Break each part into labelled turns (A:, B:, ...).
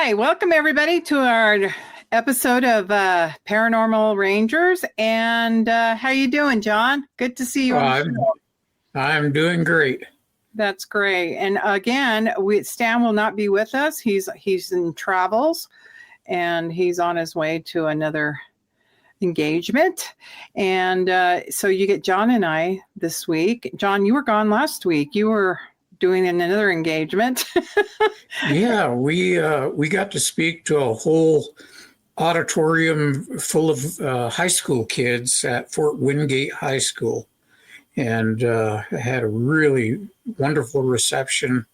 A: Hi, welcome everybody to our episode of Paranormal Rangers. And how you doing, John? Good to see you on the show.
B: I'm doing great.
A: That's great. And again, Stan will not be with us. He's in travels, and he's on his way to another engagement. And so you get John and I this week. John, you were gone last week. You were doing another engagement.
B: Yeah, we got to speak to a whole auditorium full of high school kids at Fort Wingate High School, and had a really wonderful reception.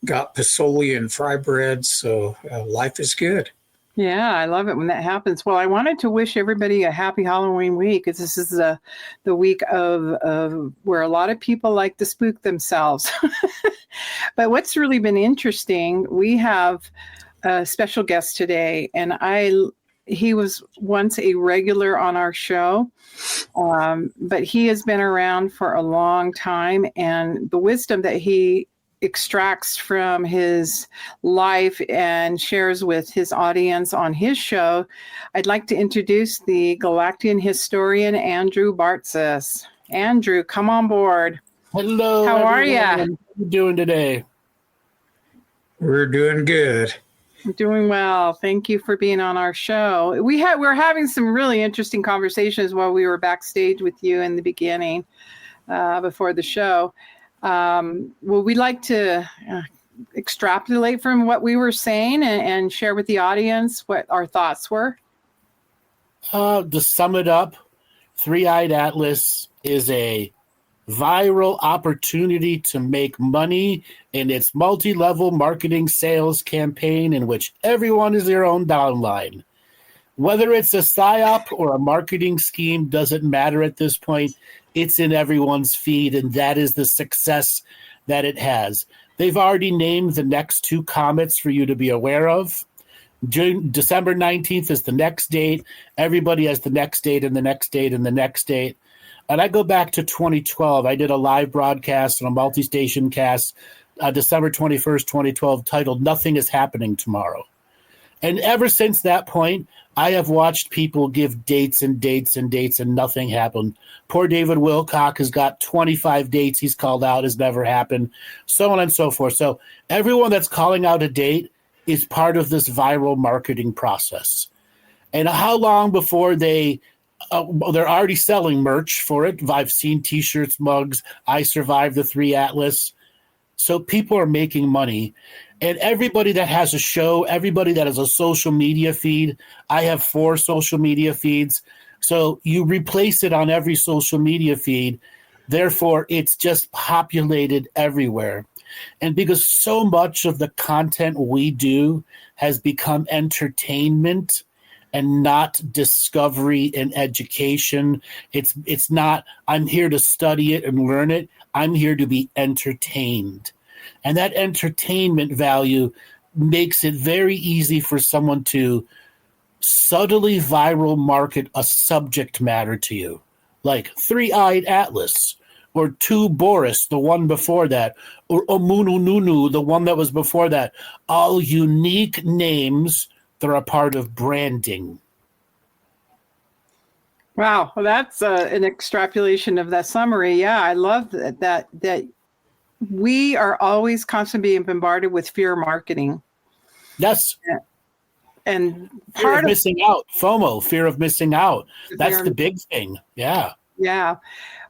B: Got Pasoli and fry bread, so life is good.
A: Yeah, I love it when that happens. Well, I wanted to wish everybody a happy Halloween week, because this is the week of where a lot of people like to spook themselves. But what's really been interesting, we have a special guest today, and he was once a regular on our show, but he has been around for a long time, and the wisdom that he extracts from his life and shares with his audience on his show. I'd like to introduce the Galactic Historian, Andrew Bartzis. Andrew, come on board.
C: Hello.
A: How are you?
C: How are you doing today?
B: We're doing good.
A: Doing well. Thank you for being on our show. We're having some really interesting conversations while we were backstage with you in the beginning, before the show. We'd like to extrapolate from what we were saying and share with the audience what our thoughts were.
C: To sum it up, Three-Eyed Atlas is a viral opportunity to make money in its multi-level marketing sales campaign in which everyone is their own downline. Whether it's a psyop or a marketing scheme doesn't matter at this point. It's in everyone's feed, and that is the success that it has. They've already named the next two comets for you to be aware of. December 19th is the next date. Everybody has the next date and the next date and the next date. And I go back to 2012. I did a live broadcast and a multi-station cast, December 21st, 2012, titled Nothing is Happening Tomorrow. And ever since that point, I have watched people give dates and dates and dates, and nothing happened. Poor David Wilcock has got 25 dates he's called out, has never happened, so on and so forth. So everyone that's calling out a date is part of this viral marketing process. And how long before they're already selling merch for it? I've seen T-shirts, mugs. I survived the 3 Atlas. So people are making money. And everybody that has a show, everybody that has a social media feed, I have 4 social media feeds. So you replace it on every social media feed. Therefore, it's just populated everywhere. And because so much of the content we do has become entertainment and not discovery and education, it's not, I'm here to study it and learn it. I'm here to be entertained. And that entertainment value makes it very easy for someone to subtly viral market a subject matter to you, like Three-Eyed Atlas, or Tu Boris, the one before that, or Omunununu, the one that was before that. All unique names that are a part of branding.
A: Wow, well, that's an extrapolation of that summary. Yeah, I love that we are always constantly being bombarded with fear marketing.
C: Yes.
A: And
C: fear of missing out, FOMO, fear of missing out. That's the big thing. Yeah.
A: Yeah.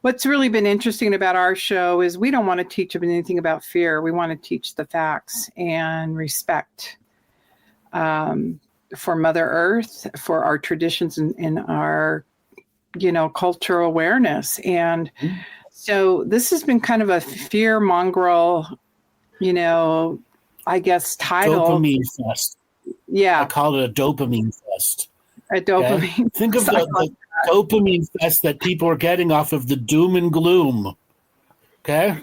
A: What's really been interesting about our show is we don't want to teach them anything about fear. We want to teach the facts and respect for Mother Earth, for our traditions and our, cultural awareness. And so this has been kind of a fear mongrel, I guess, title.
C: Dopamine fest.
A: Yeah.
C: I call it a dopamine fest.
A: A dopamine.
C: Okay? Think of the dopamine fest that people are getting off of the doom and gloom. Okay?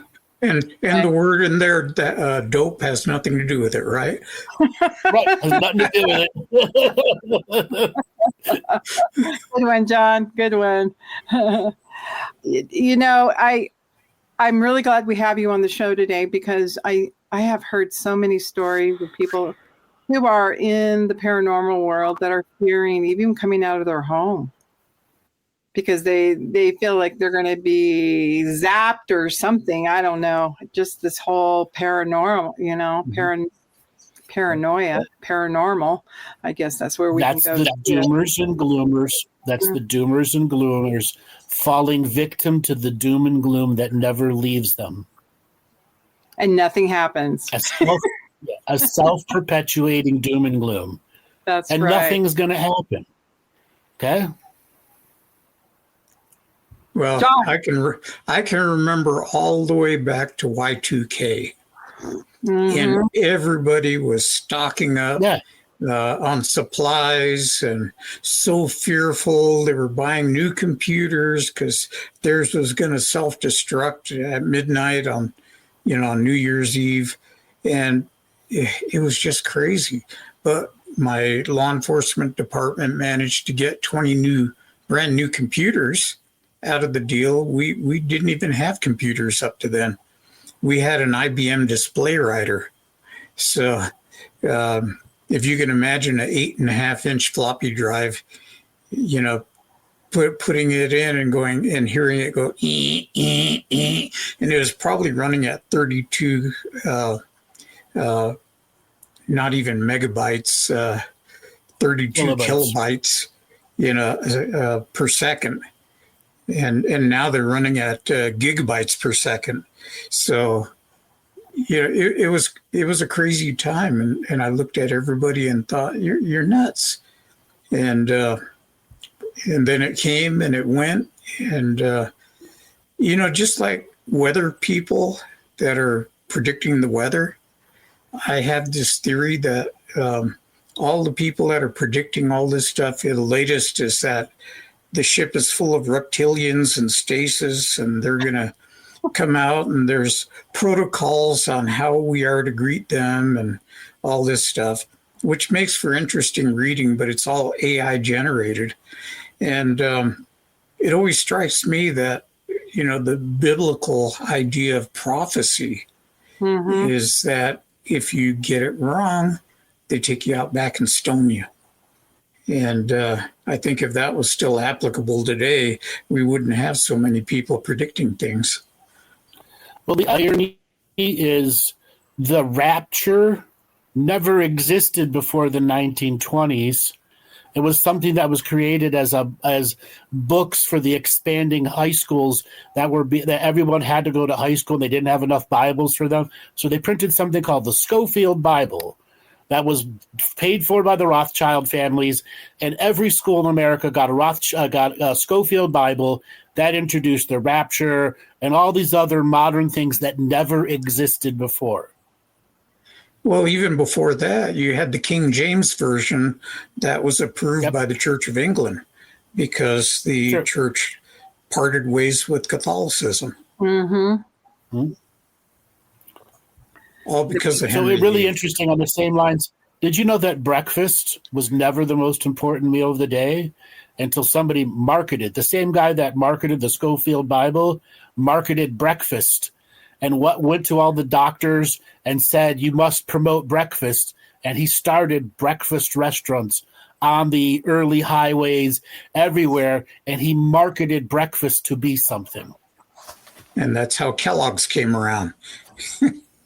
B: And the word in there, that dope, has nothing to do with it, right?
C: Right, has nothing to do with
A: it. Good one, John. Good one. I'm really glad we have you on the show today, because I have heard so many stories of people who are in the paranormal world that are fearing even coming out of their home because they feel like they're going to be zapped or something. I don't know. Just this whole paranormal, paranoia, paranormal. I guess that's where we can go.
C: That's the doomers and gloomers. That's the doomers and gloomers falling victim to the doom and gloom that never leaves them.
A: And nothing happens.
C: A self-perpetuating doom and gloom.
A: That's
C: and
A: right.
C: Nothing's going to happen. Okay?
B: Well,
A: John.
B: I can remember all the way back to Y2K. And everybody was stocking up on supplies and so fearful. They were buying new computers because theirs was going to self-destruct at midnight on New Year's Eve. And it was just crazy. But my law enforcement department managed to get 20 brand new computers out of the deal. We didn't even have computers up to then. We had an IBM display writer. So if you can imagine an 8.5-inch floppy drive, putting it in and going and hearing it go, and it was probably running at 32, not even megabytes, 32 kilobytes, per second. And now they're running at gigabytes per second. So, it was a crazy time. And I looked at everybody and thought, you're nuts. And then it came and it went. And, just like weather people that are predicting the weather, I have this theory that all the people that are predicting all this stuff, the latest is that the ship is full of reptilians and stasis, and they're going to come out, and there's protocols on how we are to greet them and all this stuff, which makes for interesting reading, but it's all AI generated. And it always strikes me that, the biblical idea of prophecy is that if you get it wrong, they take you out back and stone you. And I think if that was still applicable today, we wouldn't have so many people predicting things.
C: Well, the irony is the rapture never existed before the 1920s. It was something that was created as books for the expanding high schools that everyone had to go to high school and they didn't have enough Bibles for them. So they printed something called the Schofield Bible. That was paid for by the Rothschild families, and every school in America got a Schofield Bible that introduced the rapture and all these other modern things that never existed before.
B: Well, even before that, you had the King James Version that was approved by the Church of England because the church parted ways with Catholicism. All because of Henry.
C: So really interesting on the same lines. Did you know that breakfast was never the most important meal of the day until somebody marketed? The same guy that marketed the Schofield Bible marketed breakfast and went to all the doctors and said, you must promote breakfast. And he started breakfast restaurants on the early highways everywhere. And he marketed breakfast to be something.
B: And that's how Kellogg's came around.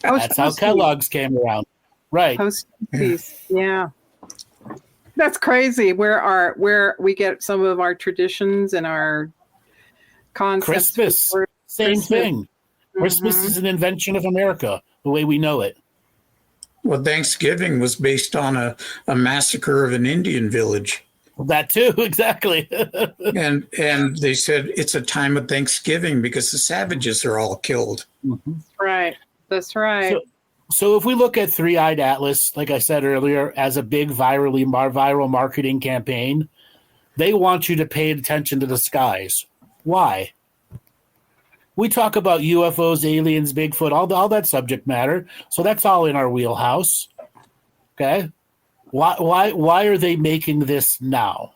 C: That's how Kellogg's came around. Right.
A: Yeah. That's crazy. Where we get some of our traditions and our concepts.
C: Christmas. Same thing. Christmas is an invention of America, the way we know it.
B: Well, Thanksgiving was based on a massacre of an Indian village.
C: That too, exactly.
B: and they said it's a time of Thanksgiving because the savages are all killed.
A: Right. That's right.
C: So if we look at Three-Eyed Atlas, like I said earlier, as a big viral marketing campaign, they want you to pay attention to the skies. Why? We talk about UFOs, aliens, Bigfoot, all that subject matter. So that's all in our wheelhouse. Okay? Why are they making this now?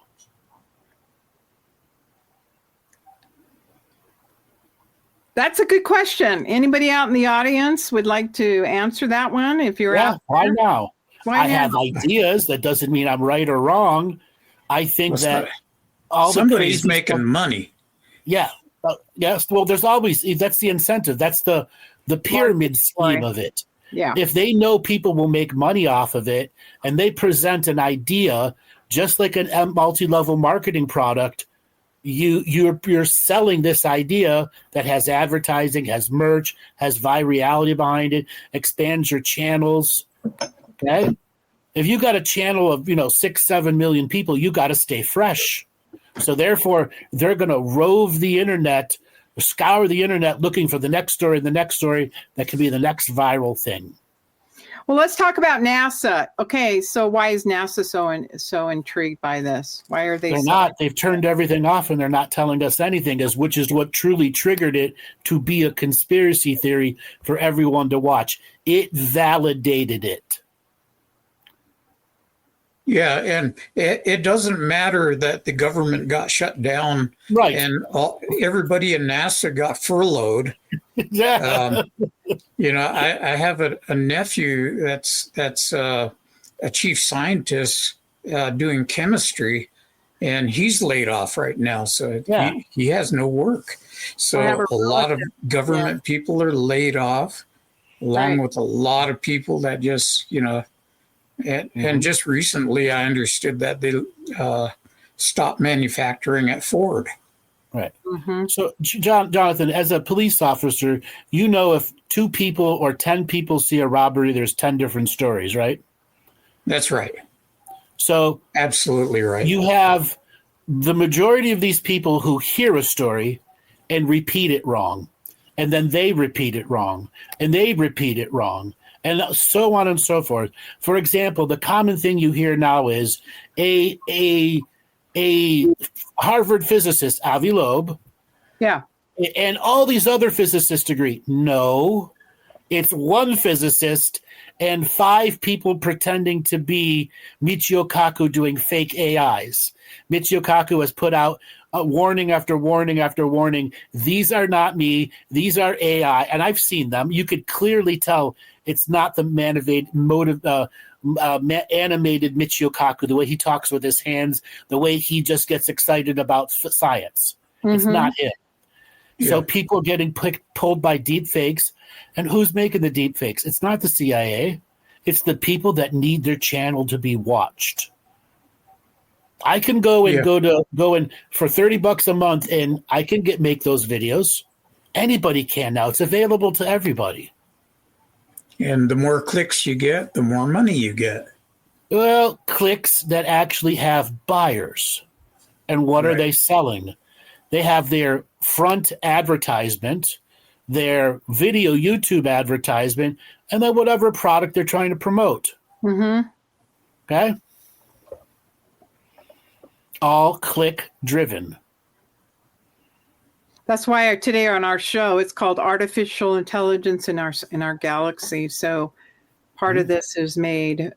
A: That's a good question. Anybody out in the audience would like to answer that one? If you're out there?
C: Why now?
A: Why
C: I
A: not?
C: have ideas. That doesn't mean I'm right or wrong. I think
B: Well,
C: that all the
B: somebody's
C: crazy
B: making
C: stuff,
B: money.
C: yeah. Yes. Well, there's always, that's the incentive. That's the pyramid scheme of it.
A: Yeah.
C: If they know people will make money off of it and they present an idea, just like a multi-level marketing product, you're selling this idea that has advertising, has merch, has virality behind it, expands your channels. Okay. If you got a channel of 6-7 million people, you got to stay fresh. So therefore, they're going to rove the internet, scour the internet, looking for the next story that can be the next viral thing.
A: Well, let's talk about NASA. Okay, so why is NASA so intrigued by this? Why are they?
C: They're not. They've turned everything off, and they're not telling us anything, which is what truly triggered it to be a conspiracy theory for everyone to watch. It validated it.
B: Yeah, and it doesn't matter that the government got shut down,
C: Right?
B: And everybody in NASA got furloughed.
C: Yeah.
B: I have a nephew that's a chief scientist doing chemistry, and he's laid off right now. So he has no work. So a lot of government people are laid off, along with a lot of people that just, and just recently I understood that they stopped manufacturing at Ford.
C: Right. Mm-hmm. So, Jonathan, as a police officer, if 2 people or 10 people see a robbery, there's 10 different stories, right?
B: That's right.
C: So,
B: absolutely right.
C: You have the majority of these people who hear a story and repeat it wrong, and then they repeat it wrong, and they repeat it wrong, and so on and so forth. For example, the common thing you hear now is a Harvard physicist, Avi Loeb, and all these other physicists agree. No, it's one physicist and 5 people pretending to be Michio Kaku doing fake AIs. Michio Kaku has put out warning after warning after warning. These are not me. These are AI, and I've seen them. You could clearly tell it's not the animated Michio Kaku, the way he talks with his hands, the way he just gets excited about science. Mm-hmm. It's not him. Yeah. So people getting pulled by deep fakes. And who's making the deep fakes? It's not the CIA. It's the people that need their channel to be watched. I can go and go in for $30 a month, and I can make those videos. Anybody can now. It's available to everybody.
B: And the more clicks you get, the more money you get.
C: Well, clicks that actually have buyers. And what are they selling? They have their front advertisement, their video YouTube advertisement, and then whatever product they're trying to promote. Mm-hmm. Okay? All click driven.
A: That's why today on our show, it's called Artificial Intelligence in our Galaxy. So part of this is made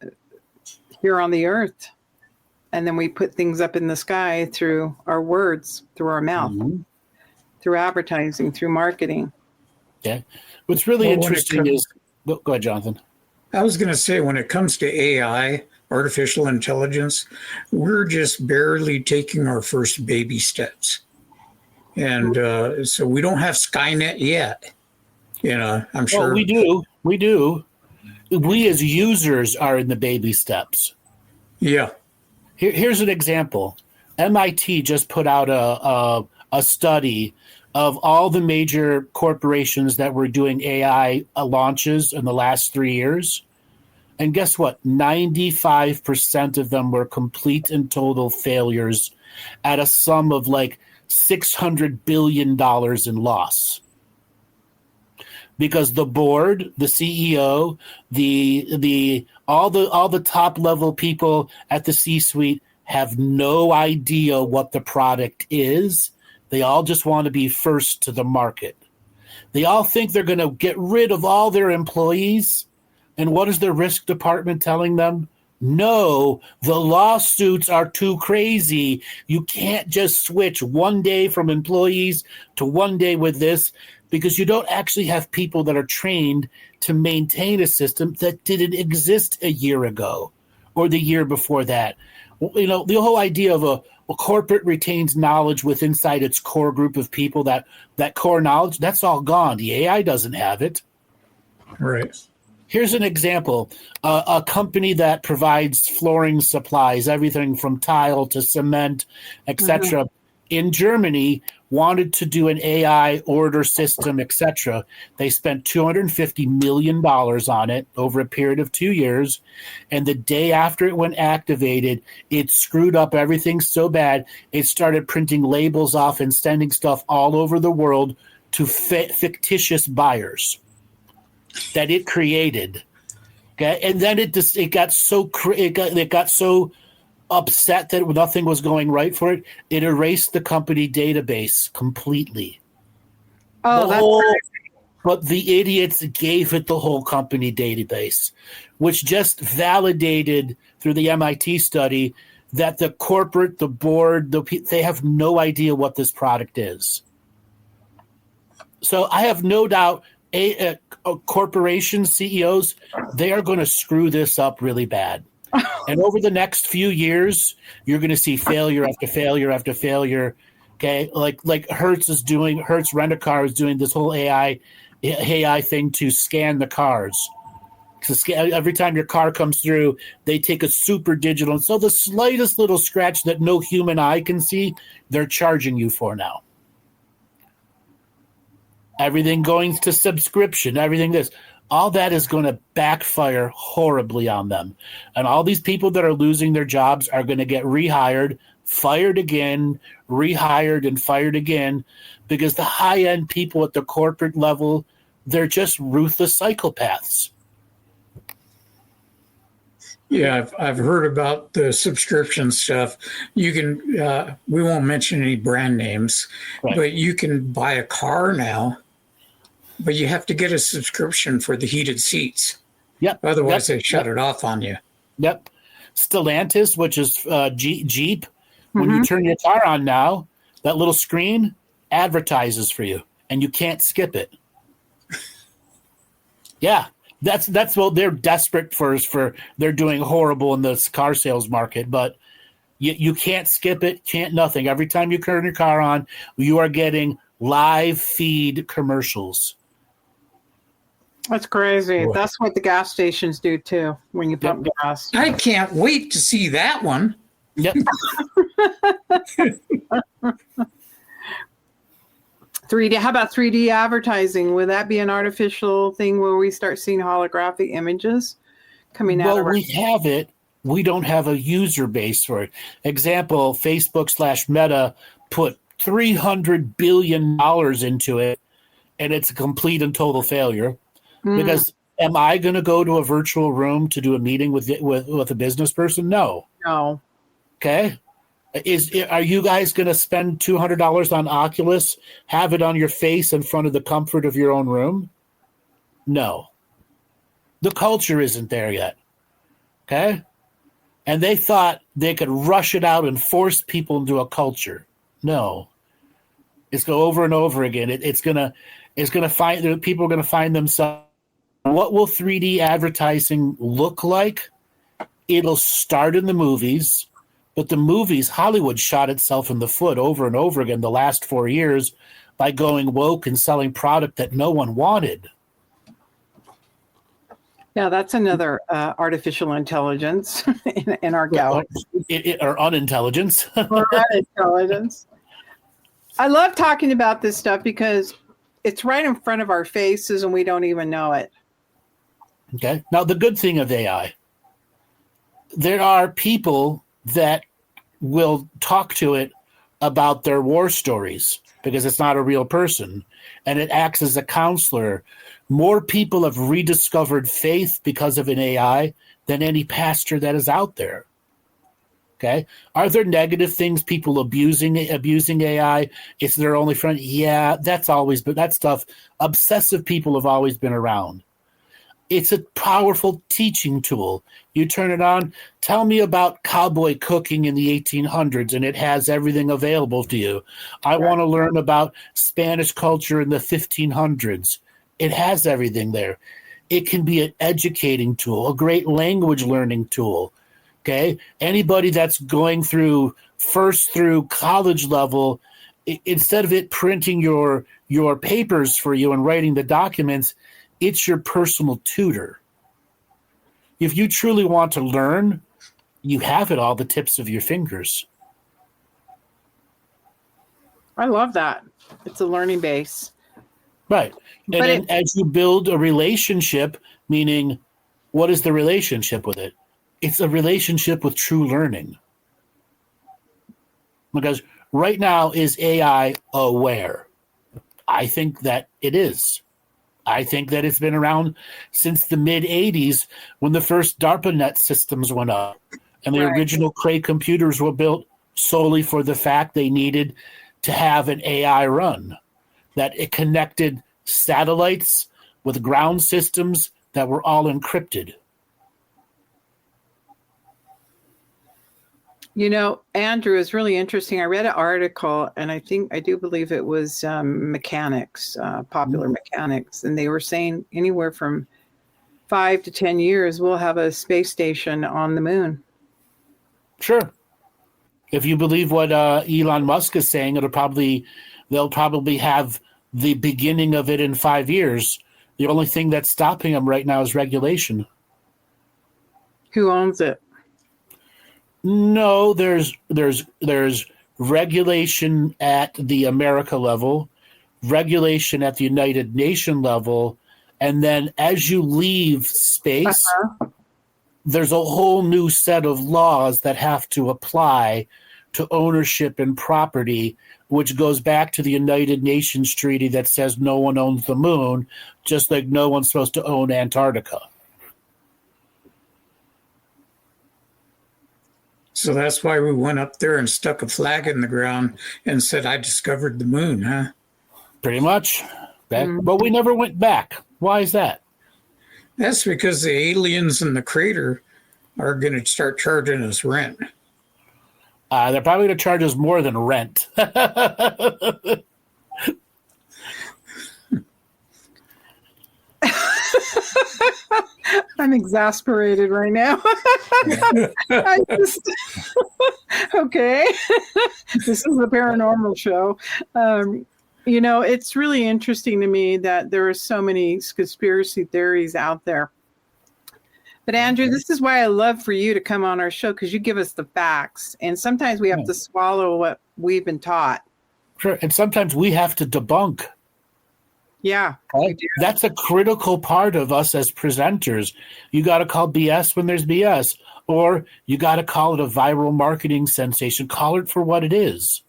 A: here on the Earth. And then we put things up in the sky through our words, through our mouth, through advertising, through marketing.
C: Yeah. What's really interesting is... Go ahead, Jonathan.
B: I was going to say, when it comes to AI, artificial intelligence, we're just barely taking our first baby steps. And so we don't have Skynet yet. I'm sure.
C: Well, we do. We do. We as users are in the baby steps.
B: Yeah.
C: Here's an example. MIT just put out a study of all the major corporations that were doing AI launches in the last 3 years. And guess what? 95% of them were complete and total failures at a sum of like $600 billion in loss. Because the board, the CEO, all the top level people at the C-suite have no idea what the product is. They all just want to be first to the market. They all think they're going to get rid of all their employees. And what is the risk department telling them? No, the lawsuits are too crazy. You can't just switch one day from employees to one day with this. because you don't actually have people that are trained to maintain a system that didn't exist a year ago or the year before that. You know, the whole idea of a corporate retains knowledge with inside its core group of people, that core knowledge, that's all gone. The AI doesn't have it.
B: Right.
C: Here's an example. A company that provides flooring supplies, everything from tile to cement, etc., in Germany wanted to do an AI order system, etc. They spent $250 million on it over a period of 2 years. And the day after it went activated, it screwed up everything so bad, it started printing labels off and sending stuff all over the world to fictitious buyers that it created. Okay, and then it got so upset that nothing was going right for it. It erased the company database completely.
A: Oh,
C: but the idiots gave it the whole company database, which just validated through the MIT study that the corporate, the board, they have no idea what this product is. So I have no doubt corporation CEOs, they are going to screw this up really bad. And over the next few years, you're going to see failure after failure after failure. Okay, like Hertz Rent-A-Car is doing this whole AI thing to scan the cars. Every time your car comes through, they take a super digital, and so the slightest little scratch that no human eye can see, they're charging you for now. Everything going to subscription, everything this. All that is going to backfire horribly on them. And all these people that are losing their jobs are going to get rehired, fired again, rehired and fired again, because the high-end people at the corporate level, they're just ruthless psychopaths.
B: Yeah, I've heard about the subscription stuff. You can, we won't mention any brand names, right, but you can buy a car now, but you have to get a subscription for the heated seats.
C: Yep.
B: Otherwise, they shut it off on you.
C: Yep. Stellantis, which is Jeep, when you turn your car on now, that little screen advertises for you, and you can't skip it. Yeah. That's what they're desperate for they're doing horrible in the car sales market, but you can't skip it, can't nothing. Every time you turn your car on, you are getting live feed commercials.
A: That's crazy. Boy. That's what the gas stations do too when you pump gas.
B: I can't wait to see that one.
C: Yep.
A: 3D. How about 3D advertising? Would that be an artificial thing where we start seeing holographic images coming out?
C: Well, we have it. We don't have a user base for it. Example, Facebook/Meta put $300 billion into it, and it's a complete and total failure. Because am I going to go to a virtual room to do a meeting with a business person? No.
A: No.
C: Okay. Are you guys going to spend $200 on Oculus, have it on your face in front of the comfort of your own room? No. The culture isn't there yet. Okay. And they thought they could rush it out and force people into a culture. No. It's go over and over again. It's going to find, people are going to find themselves. What will 3D advertising look like? It'll start in the movies, but the movies, Hollywood shot itself in the foot over and over again the last 4 years by going woke and selling product that no one wanted.
A: Yeah, that's another artificial intelligence in our galaxy.
C: Or unintelligence.
A: Or unintelligence. I love talking about this stuff because it's right in front of our faces and we don't even know it.
C: Okay. Now, the good thing of AI, there are people that will talk to it about their war stories because it's not a real person, and it acts as a counselor. More people have rediscovered faith because of an AI than any pastor that is out there. Okay. Are there negative things, people abusing AI? It's their only friend. Yeah, that's always been that stuff. Obsessive people have always been around. It's a powerful teaching tool. You turn it on, tell me about cowboy cooking in the 1800s, and it has everything available to you. I want to learn about Spanish culture in the 1500s. It has everything there. It can be an educating tool, a great language learning tool. Okay? Anybody that's going through college level, instead of it printing your papers for you and writing the documents, it's your personal tutor. If you truly want to learn, you have it all the tips of your fingers.
A: I love that. It's a learning base.
C: Right. And then as you build a relationship, meaning what is the relationship with it? It's a relationship with true learning. Because right now, is AI aware? I think that it is. I think that it's been around since the mid-'80s when the first DARPANET systems went up. And the original Cray computers were built solely for the fact they needed to have an AI run. That it connected satellites with ground systems that were all encrypted.
A: You know, Andrew, is really interesting. I read an article, and I do believe it was mechanics, popular mechanics, and they were saying anywhere from 5 to 10 years, we'll have a space station on the moon.
C: Sure. If you believe what Elon Musk is saying, they'll probably have the beginning of it in 5 years. The only thing that's stopping them right now is regulation.
A: Who owns it?
C: No, there's regulation at the America level, regulation at the United Nation level, and then as you leave space, there's a whole new set of laws that have to apply to ownership and property, which goes back to the United Nations treaty that says no one owns the moon, just like no one's supposed to own Antarctica.
B: So that's why we went up there and stuck a flag in the ground and said, I discovered the moon, huh?
C: Pretty much. But we never went back. Why is that?
B: That's because the aliens in the crater are going to start charging us rent.
C: They're probably going to charge us more than rent.
A: I'm exasperated right now. Okay. This is a paranormal show. You know, it's really interesting to me that there are so many conspiracy theories out there. But Andrew, this is why I love for you to come on our show, because you give us the facts. And sometimes we have to swallow what we've been taught.
C: Sure. And sometimes we have to debunk.
A: Yeah.
C: Right? That's a critical part of us as presenters. You got to call BS when there's BS, or you got to call it a viral marketing sensation. Call it for what it is.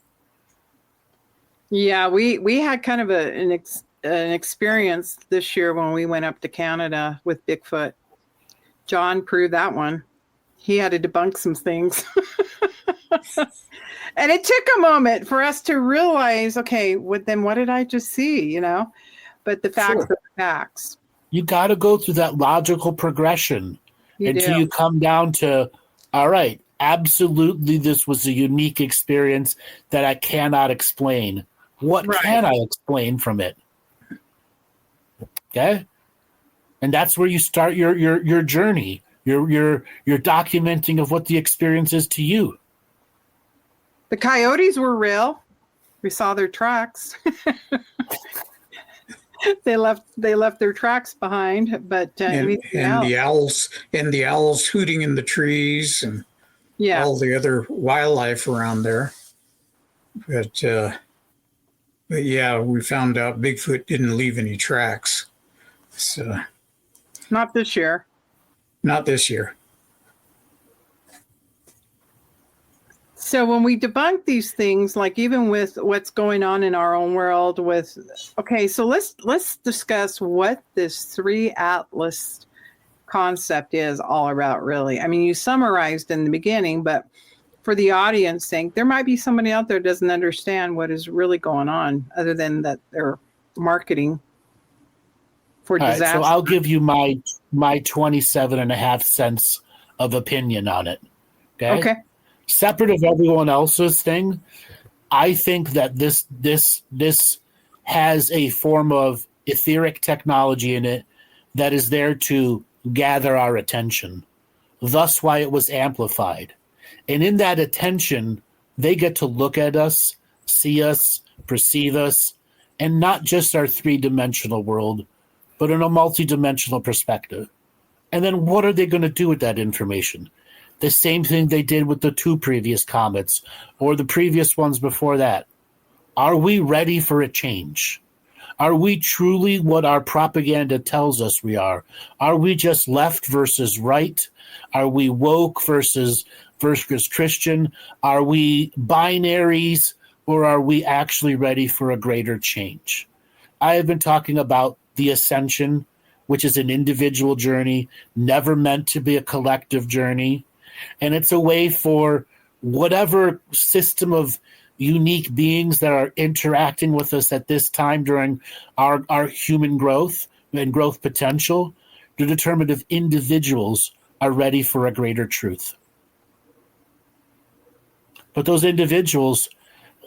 A: Yeah, we had kind of an experience this year when we went up to Canada with Bigfoot. John proved that one. He had to debunk some things. And it took a moment for us to realize, okay, what did I just see, you know? But the facts are the facts.
C: You got to go through that logical progression until you come down to, all right, absolutely, this was a unique experience that I cannot explain. What can I explain from it? Okay? And that's where you start your journey, your documenting of what the experience is to you.
A: The coyotes were real. We saw their tracks. They left their tracks behind, but
B: and the owls hooting in the trees and all the other wildlife around there. But yeah, we found out Bigfoot didn't leave any tracks. So
A: not this year.
B: Not this year.
A: So when we debunk these things, like even with what's going on in our own world so let's discuss what this 3 Atlas concept is all about, really. I mean, you summarized in the beginning, but for the audience sake, there might be somebody out there who doesn't understand what is really going on other than that they're marketing. for
C: All right,
A: disaster.
C: so I'll give you my 27.5 cents of opinion on it.
A: Okay.
C: Separate of everyone else's thing, I think that this has a form of etheric technology in it that is there to gather our attention. Thus why it was amplified. And in that attention, they get to look at us, see us, perceive us, and not just our three-dimensional world, but in a multi-dimensional perspective. And then what are they going to do with that information? The same thing they did with the 2 previous comets or the previous ones before that. Are we ready for a change? Are we truly what our propaganda tells us we are? Are we just left versus right? Are we woke versus Christian? Are we binaries, or are we actually ready for a greater change? I have been talking about the ascension, which is an individual journey, never meant to be a collective journey. And it's a way for whatever system of unique beings that are interacting with us at this time during our human growth and growth potential to determine if individuals are ready for a greater truth. But those individuals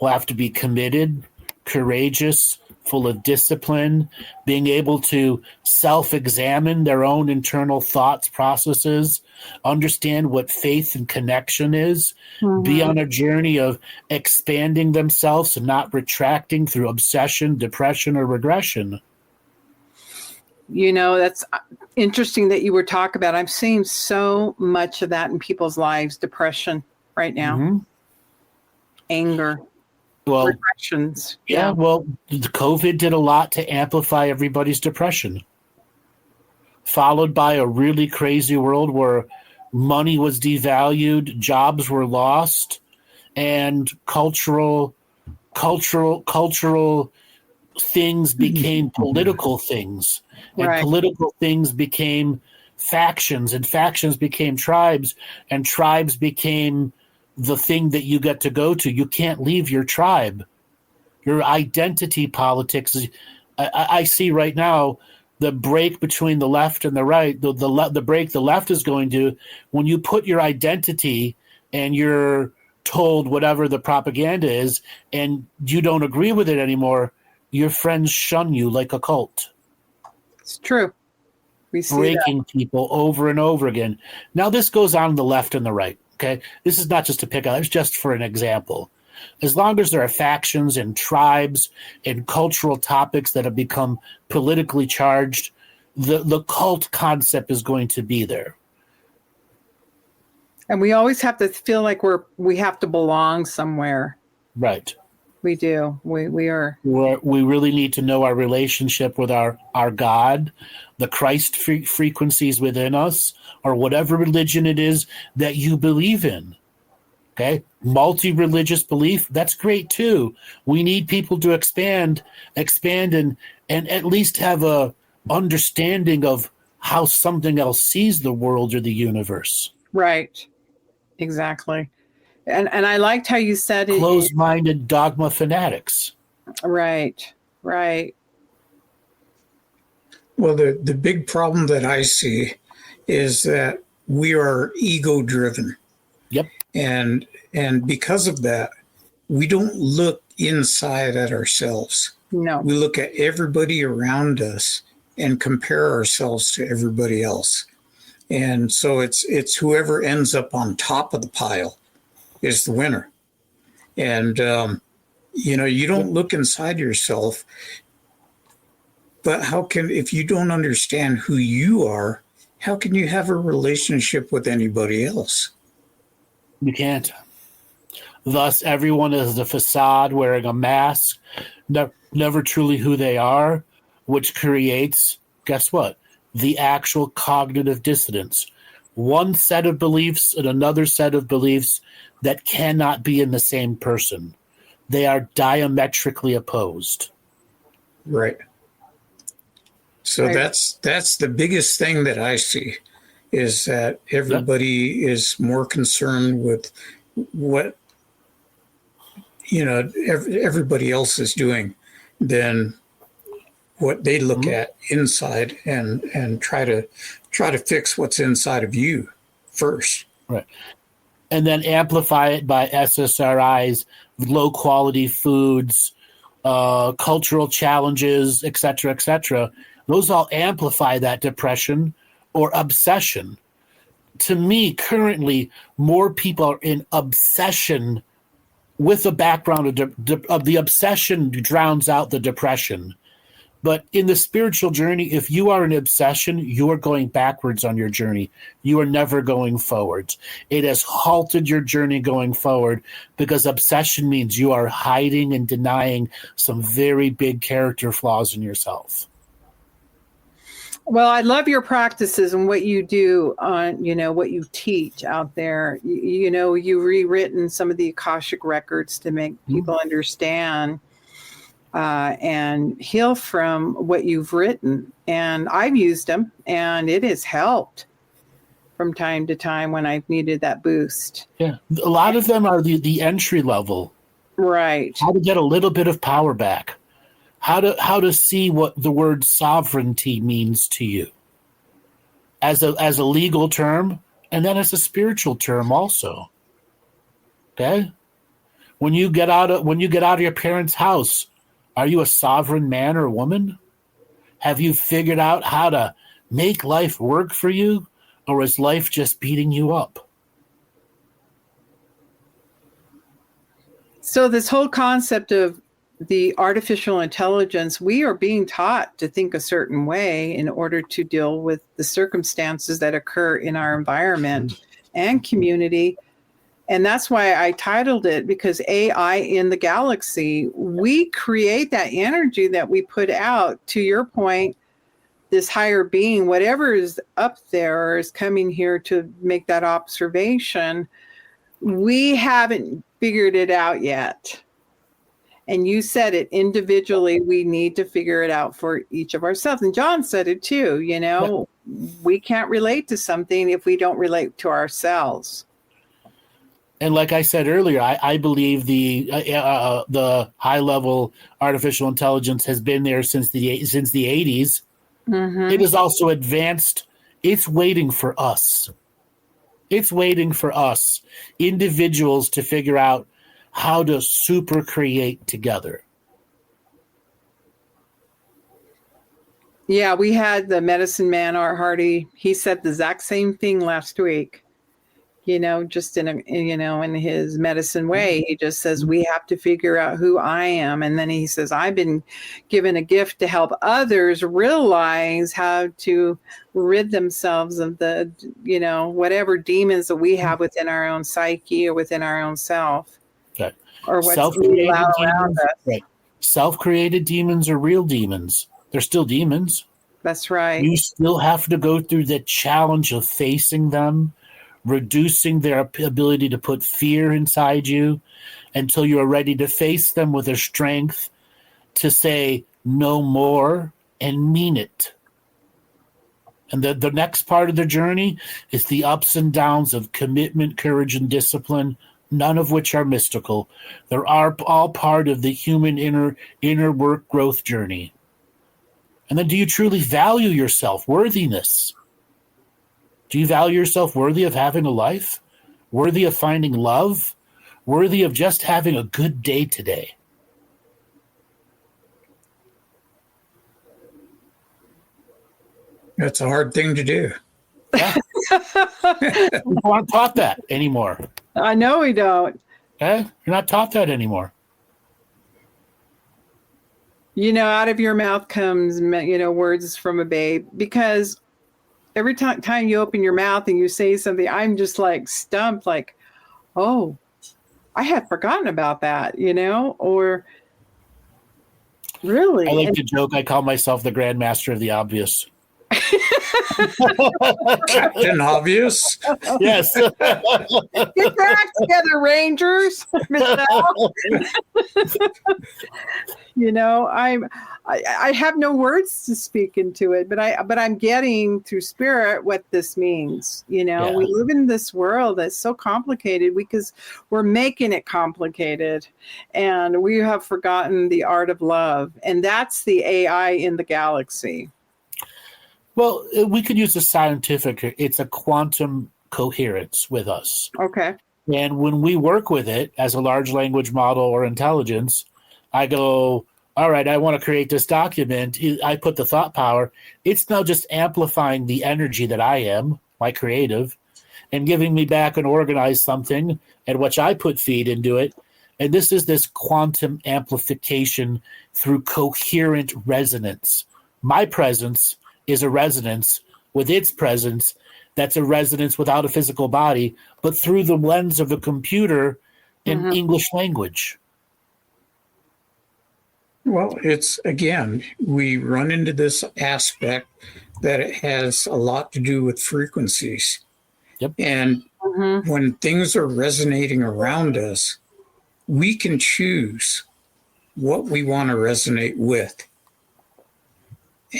C: will have to be committed, courageous, full of discipline, being able to self-examine their own internal thoughts, processes, understand what faith and connection is, be on a journey of expanding themselves and not retracting through obsession, depression, or regression.
A: You know, that's interesting that you were talking about. I'm seeing so much of that in people's lives, depression right now, anger.
C: Well,
A: regressions.
C: Yeah, well, COVID did a lot to amplify everybody's depression, followed by a really crazy world where money was devalued, jobs were lost, and cultural things became political things, and political things became factions, and factions became tribes, and tribes became the thing that you get to go to. You can't leave your tribe. Your identity politics. I see right now the break between the left and the right. The break the left is going to, when you put your identity and you're told whatever the propaganda is, and you don't agree with it anymore, your friends shun you like a cult.
A: It's true. We see
C: breaking people over and over again. Now this goes on the left and the right. Okay, this is not just to pick on, it's just for an example. As long as there are factions and tribes and cultural topics that have become politically charged, the cult concept is going to be there.
A: And we always have to feel like we have to belong somewhere.
C: Right.
A: We do. We
C: really need to know our relationship with our God, the Christ frequencies within us, or whatever religion it is that you believe in. Okay? Multi-religious belief, that's great too. We need people to expand and at least have a understanding of how something else sees the world or the universe.
A: Right. Exactly. And I liked how you said it.
C: Closed-minded dogma fanatics.
A: Right. Right.
B: Well, the big problem that I see is that we are ego-driven.
C: Yep.
B: And because of that, we don't look inside at ourselves.
A: No.
B: We look at everybody around us and compare ourselves to everybody else. And so it's whoever ends up on top of the pile is the winner. And, you don't look inside yourself, but if you don't understand who you are, how can you have a relationship with anybody else?
C: You can't. Thus, everyone is a facade wearing a mask, never truly who they are, which creates, guess what? The actual cognitive dissonance. One set of beliefs and another set of beliefs that cannot be in the same person. They are diametrically opposed.
B: Right. So that's the biggest thing that I see, is that everybody is more concerned with what everybody else is doing than what they look at inside and try to fix what's inside of you first.
C: Right. And then amplify it by SSRIs, low quality foods, cultural challenges, et cetera, those all amplify that depression or obsession. To me, currently, more people are in obsession with a background of the obsession drowns out the depression. But in the spiritual journey, if you are in obsession, you are going backwards on your journey. You are never going forwards. It has halted your journey going forward because obsession means you are hiding and denying some very big character flaws in yourself.
A: Well, I love your practices and what you do on, what you teach out there. You've rewritten some of the Akashic records to make people understand and heal from what you've written. And I've used them, and it has helped from time to time when I've needed that boost.
C: Yeah, a lot of them are the entry level.
A: Right.
C: How to get a little bit of power back. How to see what the word sovereignty means to you as a legal term, and then as a spiritual term also. Okay? When you get out of your parents' house, are you a sovereign man or woman? Have you figured out how to make life work for you, or is life just beating you up?
A: So this whole concept of the artificial intelligence, we are being taught to think a certain way in order to deal with the circumstances that occur in our environment and community. And that's why I titled it, because AI in the galaxy, we create that energy that we put out. To your point, this higher being, whatever is up there or is coming here to make that observation, we haven't figured it out yet. And you said it individually, we need to figure it out for each of ourselves. And John said it too, we can't relate to something if we don't relate to ourselves.
C: And like I said earlier, I believe the high level artificial intelligence has been there since the 80s. Mm-hmm. It is also advanced. It's waiting for us. It's waiting for us, individuals, to figure out how to super create together.
A: Yeah, we had the medicine man, Art Hardy. He said the exact same thing last week. Just in his medicine way, he just says we have to figure out who I am, and then he says I've been given a gift to help others realize how to rid themselves of the whatever demons that we have within our own psyche or within our own self.
C: Okay.
A: Or what's self-created
C: demons, right. Self-created demons are real demons. They're still demons.
A: That's right.
C: You still have to go through the challenge of facing them, reducing their ability to put fear inside you until you're ready to face them with a strength to say no more and mean it. And the next part of the journey is the ups and downs of commitment, courage, and discipline, none of which are mystical. They're all part of the human inner work growth journey. And then, do you truly value yourself? Worthiness. Do you value yourself worthy of having a life? Worthy of finding love? Worthy of just having a good day today?
B: That's a hard thing to do.
C: Yeah. People aren't taught that anymore.
A: I know we don't.
C: Okay? You're not taught that anymore.
A: Out of your mouth comes, words from a babe, because every time you open your mouth and you say something, I'm just like stumped, like, oh, I had forgotten about that, or really.
C: I like to joke, I call myself the grandmaster of the obvious.
B: Captain Obvious.
C: Yes.
A: Get your act together, Rangers. Michelle. I have no words to speak into it, but I'm getting through spirit what this means.
C: Yeah.
A: We live in this world that's so complicated because we're making it complicated, and we have forgotten the art of love, and that's the AI in the galaxy.
C: Well, we could use it's a quantum coherence with us.
A: Okay.
C: And when we work with it as a large language model or intelligence, I go, all right, I want to create this document. I put the thought power. It's now just amplifying the energy that I am, my creative, and giving me back an organized something at which I put feed into it. And this is this quantum amplification through coherent resonance. My presence is a resonance with its presence. That's a resonance without a physical body, but through the lens of a computer in English language.
B: Well, we run into this aspect that it has a lot to do with frequencies.
C: Yep.
B: And when things are resonating around us, we can choose what we want to resonate with.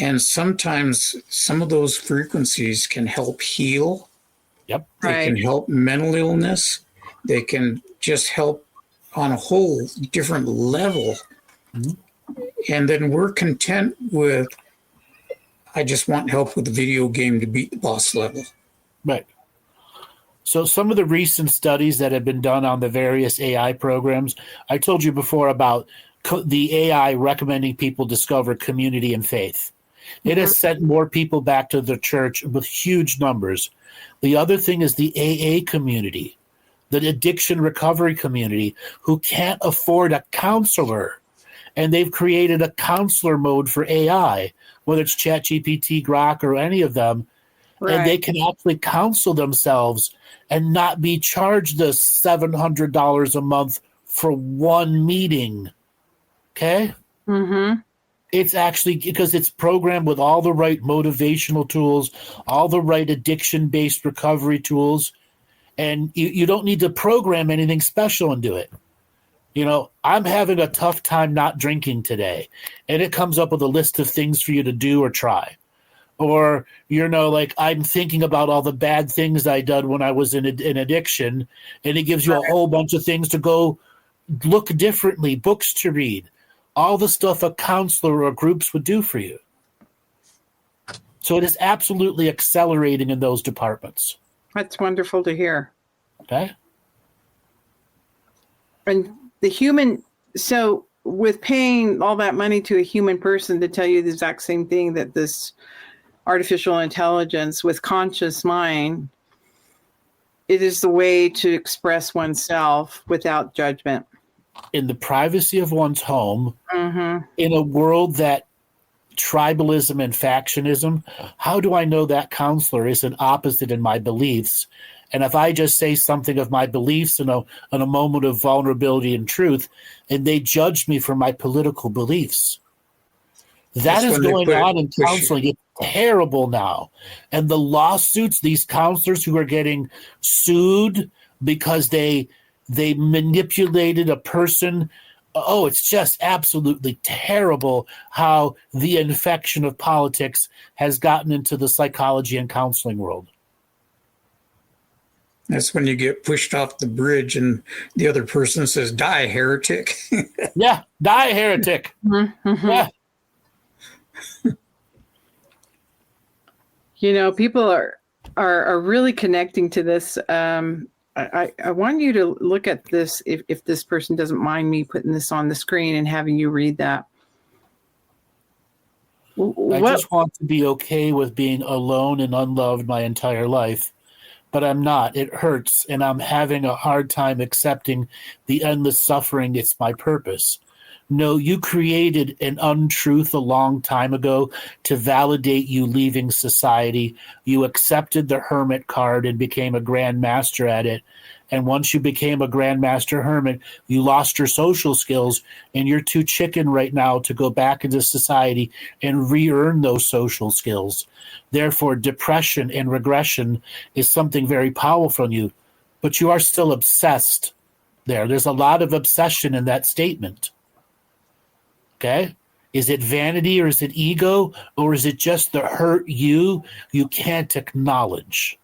B: And sometimes some of those frequencies can help heal.
C: Yep.
B: They can help mental illness. They can just help on a whole different level. And then we're content with, I just want help with the video game to beat the boss level.
C: Right. So some of the recent studies that have been done on the various AI programs, I told you before about the AI recommending people discover community and faith. It has sent more people back to the church with huge numbers. The other thing is the AA community, the addiction recovery community, who can't afford a counselor. And they've created a counselor mode for AI, whether it's ChatGPT, Grok, or any of them. Right. And they can actually counsel themselves and not be charged the $700 a month for one meeting. Okay?
A: Mm-hmm.
C: It's actually because it's programmed with all the right motivational tools, all the right addiction-based recovery tools, and you don't need to program anything special into it. I'm having a tough time not drinking today, and it comes up with a list of things for you to do or try. Or, I'm thinking about all the bad things I did when I was in addiction, and it gives you a whole bunch of things to go look differently, books to read, all the stuff a counselor or groups would do for you. So it is absolutely accelerating in those departments.
A: That's wonderful to hear.
C: Okay.
A: And so with paying all that money to a human person to tell you the exact same thing that this artificial intelligence with conscious mind, it is the way to express oneself without judgment.
C: In the privacy of one's home, in a world that tribalism and factionism, how do I know that counselor isn't opposite in my beliefs? And if I just say something of my beliefs in a moment of vulnerability and truth, and they judge me for my political beliefs, that is going on in counseling. It's terrible now. And the lawsuits, these counselors who are getting sued because they manipulated a person. Oh, it's just absolutely terrible how the infection of politics has gotten into the psychology and counseling world.
B: That's when you get pushed off the bridge and the other person says, "Die, heretic."
C: Yeah, die, heretic. Yeah.
A: People are really connecting to this. I want you to look at this, if this person doesn't mind me putting this on the screen and having you read that.
C: I just want to be okay with being alone and unloved my entire life, but I'm not. It hurts, and I'm having a hard time accepting the endless suffering. It's my purpose. No, you created an untruth a long time ago to validate you leaving society. You accepted the hermit card and became a grand master at it. And once you became a grandmaster hermit, you lost your social skills, and you're too chicken right now to go back into society and re-earn those social skills. Therefore, depression and regression is something very powerful in you, but you are still obsessed there. There's a lot of obsession in that statement. Okay? Is it vanity, or is it ego, or is it just the hurt you can't acknowledge?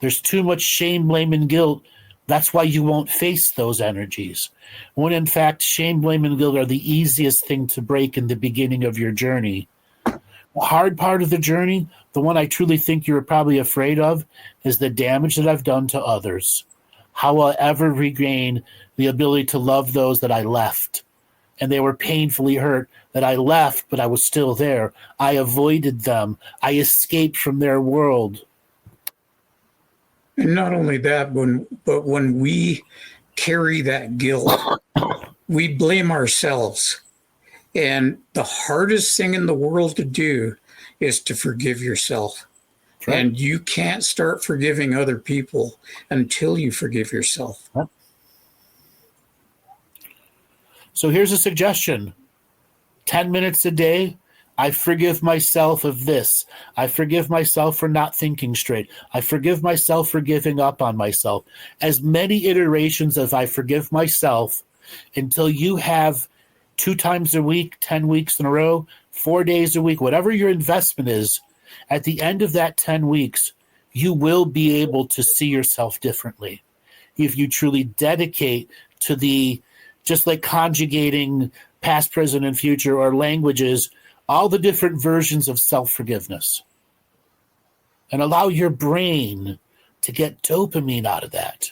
C: There's too much shame, blame, and guilt. That's why you won't face those energies. When in fact, shame, blame, and guilt are the easiest thing to break in the beginning of your journey. The hard part of the journey, the one I truly think you're probably afraid of, is the damage that I've done to others. How I'll ever regain the ability to love those that I left. And they were painfully hurt, that I left, but I was still there. I avoided them. I escaped from their world.
B: And not only that, but when we carry that guilt, we blame ourselves. And the hardest thing in the world to do is to forgive yourself. Right. And you can't start forgiving other people until you forgive yourself.
C: Yep. So here's a suggestion. 10 minutes a day, I forgive myself of this. I forgive myself for not thinking straight. I forgive myself for giving up on myself. As many iterations as I forgive myself until you have 2 times a week, 10 weeks in a row, 4 days a week, whatever your investment is, at the end of that 10 weeks, you will be able to see yourself differently. If you truly dedicate to the, just like conjugating past, present, and future, or languages, all the different versions of self-forgiveness. And allow your brain to get dopamine out of that.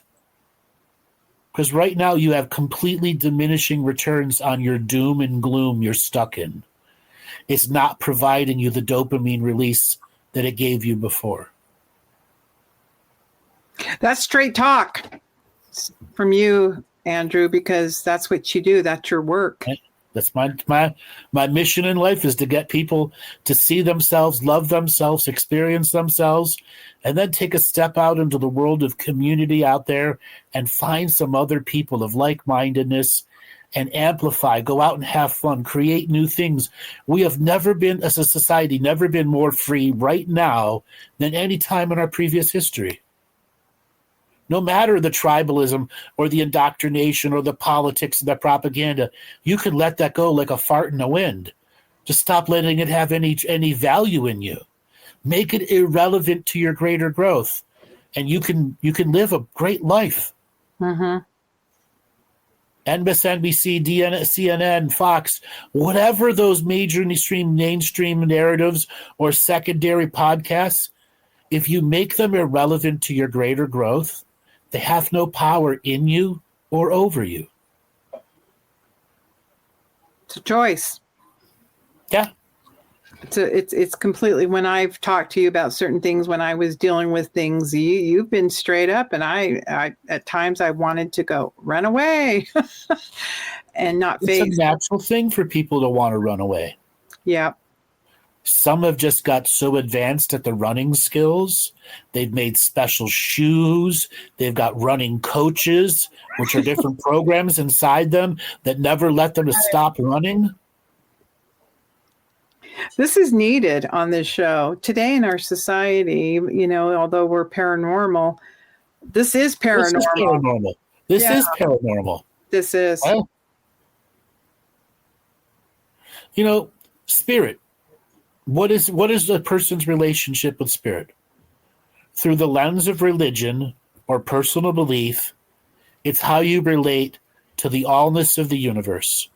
C: Because right now you have completely diminishing returns on your doom and gloom you're stuck in. It's not providing you the dopamine release that it gave you before.
A: That's straight talk from you, Andrew, because that's what you do. That's your work.
C: That's my mission in life, is to get people to see themselves, love themselves, experience themselves, and then take a step out into the world of community out there and find some other people of like-mindedness and amplify, go out and have fun, create new things. We have never been, as a society, never been more free right now than any time in our previous history. No matter the tribalism or the indoctrination or the politics and the propaganda, you can let that go like a fart in the wind. Just stop letting it have any value in you. Make it irrelevant to your greater growth, and you can live a great life.
A: Mm-hmm.
C: MSNBC, CNN, Fox, whatever those major mainstream narratives or secondary podcasts, if you make them irrelevant to your greater growth, they have no power in you or over you.
A: It's a choice.
C: Yeah.
A: It's completely, when I've talked to you about certain things, when I was dealing with things, you've been straight up, and I at times I wanted to go run away and not face.
C: It's a natural thing for people to want to run away.
A: Yeah.
C: Some have just got so advanced at the running skills. They've made special shoes. They've got running coaches, which are different programs inside them that never let them to stop running.
A: This is needed on this show. Today in our society, although we're paranormal, this is paranormal.
C: This is paranormal.
A: This is.
C: Well, spirit. What is a person's relationship with spirit? Through the lens of religion or personal belief, it's how you relate to the allness of the universe,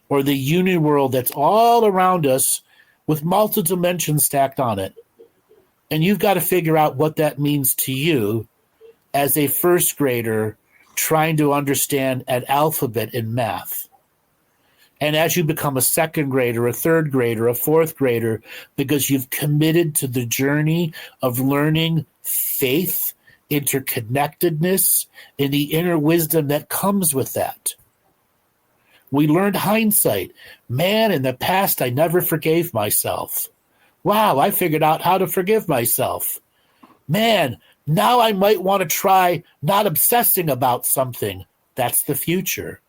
C: or the uni-world that's all around us with multi-dimensions stacked on it. And you've got to figure out what that means to you as a first grader trying to understand an alphabet in math. And as you become a second grader, a third grader, a fourth grader, because you've committed to the journey of learning faith, interconnectedness, and the inner wisdom that comes with that. We learned hindsight. Man, in the past, I never forgave myself. Wow, I figured out how to forgive myself. Man, Now I might want to try not obsessing about something. That's the future.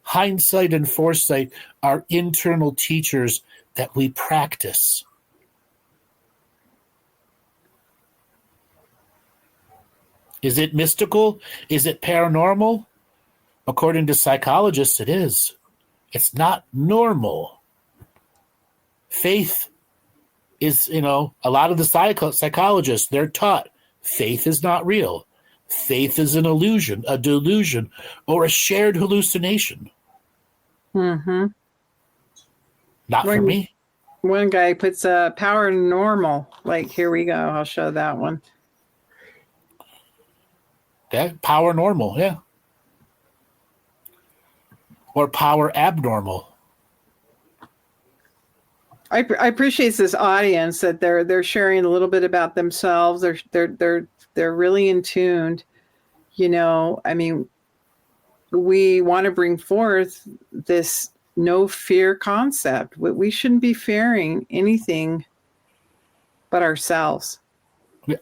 C: Hindsight and foresight are internal teachers that we practice. Is it mystical? Is it paranormal? According to psychologists, it is. It's not normal. Faith is, a lot of the psychologists, they're taught faith is not real. Faith is an illusion, a delusion, or a shared hallucination.
A: Mm-hmm.
C: Not for me.
A: One guy puts power normal. Like, here we go. I'll show that one.
C: Yeah, power normal, yeah. Or power abnormal.
A: I appreciate this audience that they're sharing a little bit about themselves. They're really in tuned. I mean, we want to bring forth this no fear concept. We shouldn't be fearing anything but ourselves.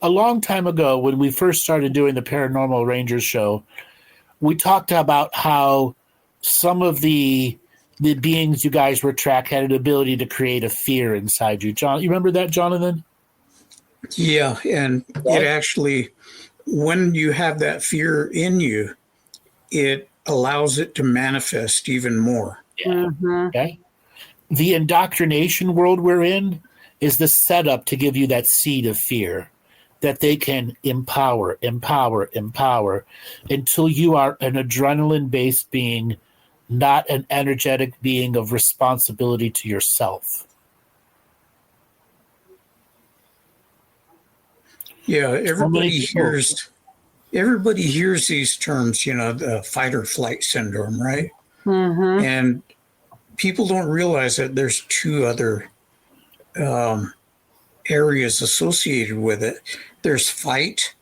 C: A long time ago, when we first started doing the Paranormal Rangers show, we talked about how some of the beings you guys were tracked had an ability to create a fear inside you. John, you remember that, Jonathan?
B: Yeah, and it actually, when you have that fear in you, it allows it to manifest even more.
C: Yeah. Mm-hmm. Okay. The indoctrination world we're in is the setup to give you that seed of fear that they can empower until you are an adrenaline-based being, not an energetic being of responsibility to yourself.
B: Yeah, everybody hears these terms, the fight or flight syndrome, right?
A: Mm-hmm.
B: And people don't realize that there's two other areas associated with it. There's fight.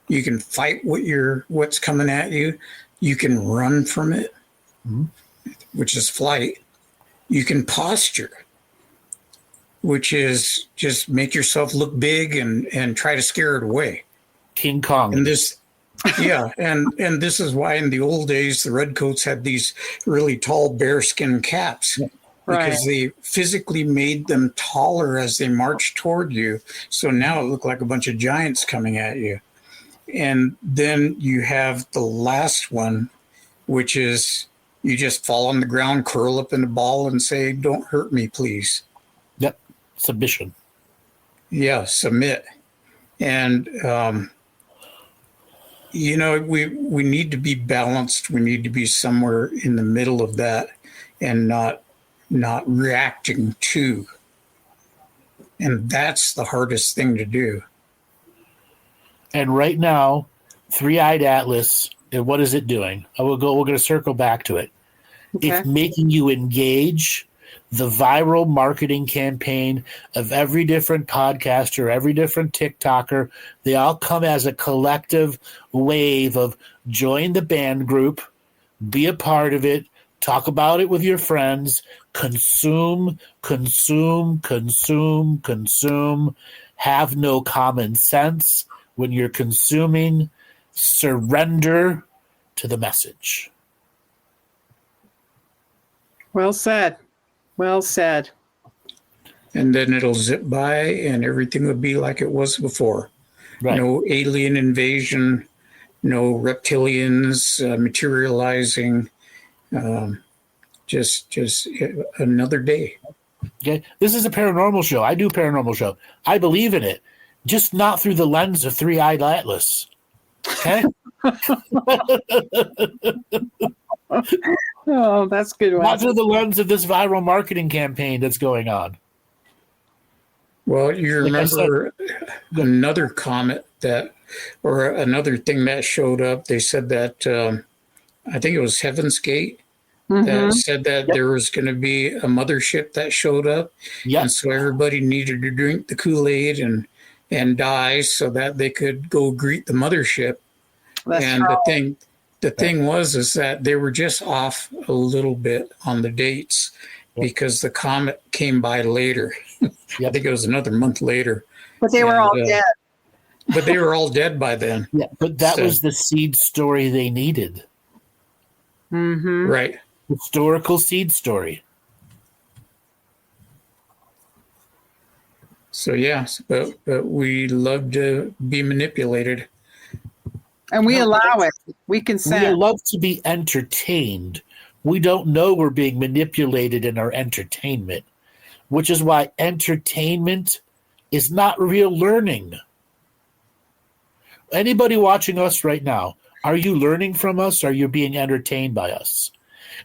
B: You can fight what's coming at you. You can run from it, which is flight. You can posture, which is just make yourself look big and try to scare it away.
C: King Kong.
B: And this, yeah, and this is why in the old days the redcoats had these really tall bearskin caps. Because they physically made them taller as they marched toward you. So now it looked like a bunch of giants coming at you. And then you have the last one, which is you just fall on the ground, curl up in a ball and say, "Don't hurt me, please."
C: Yep. Submission.
B: Yeah, submit. And, we need to be balanced. We need to be somewhere in the middle of that and not reacting to. And that's the hardest thing to do.
C: And right now, Three-Eyed Atlas, and what is it doing? We're going to circle back to it. Okay. It's making you engage the viral marketing campaign of every different podcaster, every different TikToker. They all come as a collective wave of join the band group, be a part of it, talk about it with your friends, consume, have no common sense when you're consuming, surrender to the message.
A: Well said. Well said.
B: And then it'll zip by and everything will be like it was before. Right. No alien invasion, no reptilians materializing. Just another day.
C: Okay, this is a paranormal show. I do paranormal show. I believe in it, just not through the lens of Three-Eyed Atlas. Okay.
A: Oh, that's good.
C: Not through the lens of this viral marketing campaign that's going on.
B: Well, you remember another comet or another thing that showed up. They said that I think it was Heaven's Gate. That said that there was going to be a mothership that showed up. Yep. And so everybody needed to drink the Kool-Aid and die so that they could go greet the mothership. That's and right. The thing was that they were just off a little bit on the dates because the comet came by later. I think it was another month later.
A: But they were all dead.
B: But they were all dead by then.
C: Yeah, but that was the seed story they needed.
A: Mm-hmm.
B: Right.
C: Historical seed story.
B: So yes, but we love to be manipulated.
A: And we allow it. We consent.
C: We love to be entertained. We don't know we're being manipulated in our entertainment, which is why entertainment is not real learning. Anybody watching us right now, are you learning from us? Or are you being entertained by us?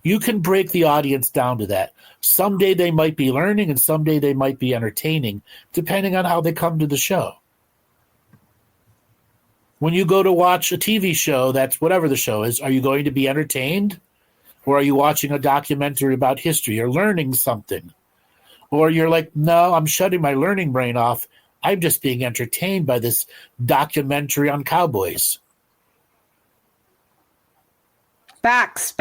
C: You can break the audience down to that. Someday they might be learning and someday they might be entertaining, depending on how they come to the show. When you go to watch a TV show, that's whatever the show is, are you going to be entertained? Or are you watching a documentary about history or learning something? Or you're like, no, I'm shutting my learning brain off. I'm just being entertained by this documentary on cowboys.
A: Facts.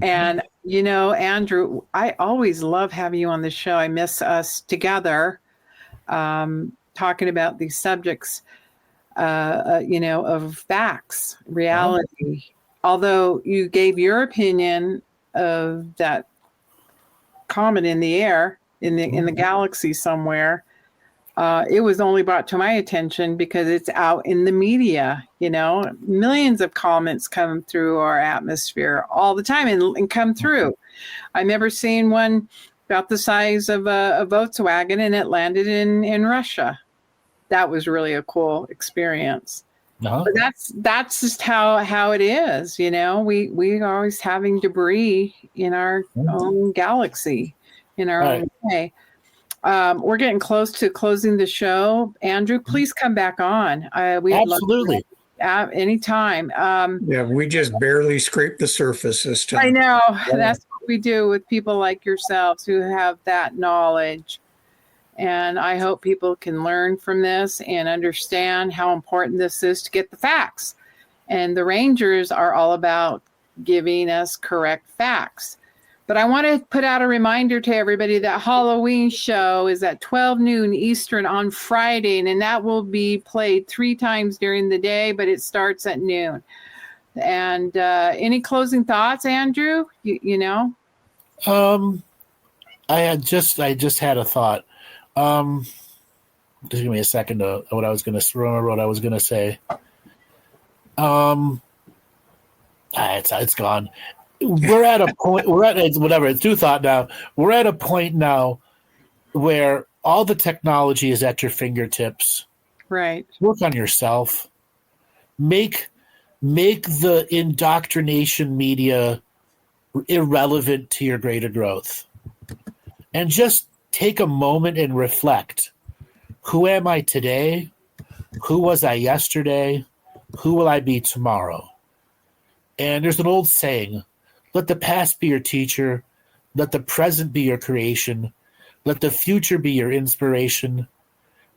A: And, you know, Andrew, I always love having you on the show. I miss us together talking about these subjects, you know, of facts, reality. Although you gave your opinion of that comet in the air, in the galaxy somewhere, it was only brought to my attention because it's out in the media. You know, millions of comets come through our atmosphere all the time and come through. I've never seen one about the size of a Volkswagen, and it landed in Russia. That was really a cool experience. But that's just how it is. You know, we are always having debris in our own galaxy, in our own way. We're getting close to closing the show. Andrew, please come back on. We'd
C: Absolutely.
A: Love to anytime.
B: Yeah, we just barely scraped the surface this time.
A: I know. That's what we do with people like yourselves who have that knowledge. And I hope people can learn from this and understand how important this is to get the facts. And the Rangers are all about giving us correct facts. But I want to put out a reminder to everybody that Halloween show is at 12 noon Eastern on Friday, and that will be played 3 times during the day, but it starts at noon. And any closing thoughts, Andrew? You know?
C: I just had a thought. Just give me a second to what I was going to remember what I was going to say. It's gone. We're at a point. It's through thought now. We're at a point now where all the technology is at your fingertips.
A: Right.
C: Work on yourself. Make the indoctrination media irrelevant to your greater growth, and just take a moment and reflect. Who am I today? Who was I yesterday? Who will I be tomorrow? And there's an old saying, let the past be your teacher. Let the present be your creation. Let the future be your inspiration.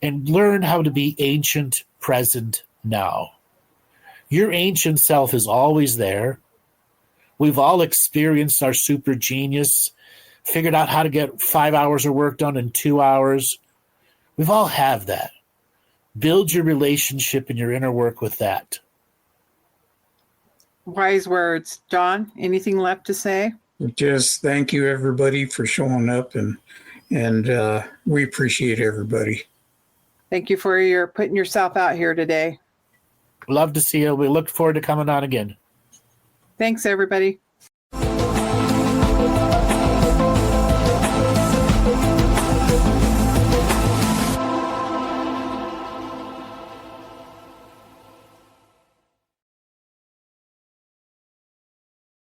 C: And learn how to be ancient, present, now. Your ancient self is always there. We've all experienced our super genius, figured out how to get 5 hours of work done in 2 hours. We've all have that. Build your relationship and your inner work with that.
A: Wise words. John, anything left to say?
B: Just thank you, everybody, for showing up, and we appreciate everybody.
A: Thank you for your putting yourself out here today.
C: Love to see you. We look forward to coming on again.
A: Thanks, everybody.